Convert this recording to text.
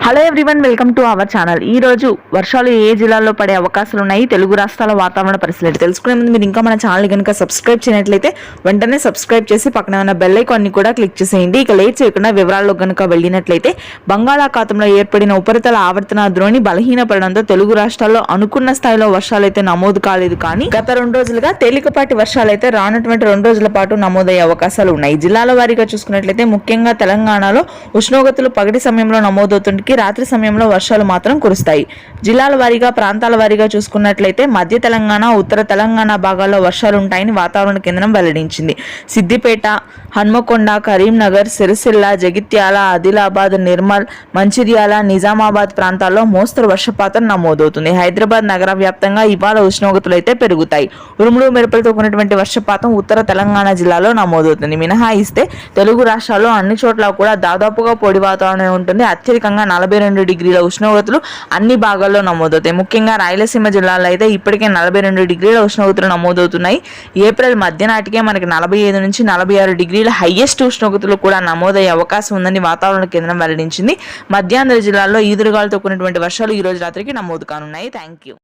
Hello everyone, welcome to our channel. ఈ రోజు వర్షాలు ఏ జిల్లాల్లో పడే అవకాశాలు ఉన్నాయి, తెలుగు రాష్ట్రాల వాతావరణ పరిస్థితులు తెలుసుకునే ముందు మీరు ఇంకా మన ఛానల్ కనుక సబ్స్క్రైబ్ చేయనట్లయితే వెంటనే సబ్స్క్రైబ్ చేసి పక్కన ఉన్న బెల్ ఐకాన్ని కూడా క్లిక్ చేసేయండి. ఇక లేట్ చేయకుండా వివరాల్లో కనుక వెళ్ళినట్లయితే బంగాళాఖాతంలో ఏర్పడిన ఉపరితల ఆవర్తన ద్రోణి బలహీనపడడంతో తెలుగు రాష్ట్రాల్లో అనుకున్న స్థాయిలో వర్షాలు అయితే నమోదు కాలేదు. కానీ గత 2 రోజులుగా తేలికపాటి వర్షాలు అయితే రానున్నటువంటి 2 రోజుల పాటు నమోదయ్యే అవకాశాలు ఉన్నాయి. జిల్లాల వారీగా చూసుకున్నట్లయితే ముఖ్యంగా తెలంగాణలో ఉష్ణోగ్రతలు పగటి సమయంలో నమోదవుతుంది, రాత్రి సమయంలో వర్షాలు మాత్రం కురుస్తాయి. జిల్లాల వారీగా ప్రాంతాల వారీగా చూసుకున్నట్లయితే మధ్య తెలంగాణ, ఉత్తర తెలంగాణ భాగాల్లో వర్షాలు ఉంటాయని వాతావరణ కేంద్రం వెల్లడించింది. సిద్దిపేట, హన్మకొండ, కరీంనగర్, సిరిసిల్ల, జగిత్యాల, ఆదిలాబాద్, నిర్మల్, మంచిర్యాల, నిజామాబాద్ ప్రాంతాల్లో మోస్తరు వర్షపాతం నమోదవుతుంది. హైదరాబాద్ నగర వ్యాప్తంగా ఇవాళ ఉష్ణోగ్రతలు అయితే పెరుగుతాయి. ఉరుములు మెరుపులతో కూడినటువంటి వర్షపాతం ఉత్తర తెలంగాణ జిల్లాలో నమోదవుతుంది. మినహాయిస్తే తెలుగు రాష్ట్రాల్లో అన్ని చోట్ల కూడా దాదాపుగా పొడి వాతావరణం ఉంటుంది. అత్యధికంగా 42 డిగ్రీల ఉష్ణోగ్రతలు అన్ని భాగాల్లో నమోదవుతాయి. ముఖ్యంగా రాయలసీమ జిల్లాలో అయితే ఇప్పటికే 42 డిగ్రీల ఉష్ణోగ్రతలు నమోదవుతున్నాయి. ఏప్రిల్ మధ్య నాటికే మనకి 45 నుంచి 46 డిగ్రీల హైయెస్ట్ ఉష్ణోగ్రతలు కూడా నమోదయ్యే అవకాశం ఉందని వాతావరణ కేంద్రం వెల్లడించింది. మధ్యాంధ్ర జిల్లాలో ఈదురుగాలతో కూడినటువంటి వర్షాలు ఈ రోజు రాత్రికి నమోదు కానున్నాయి. Thank you.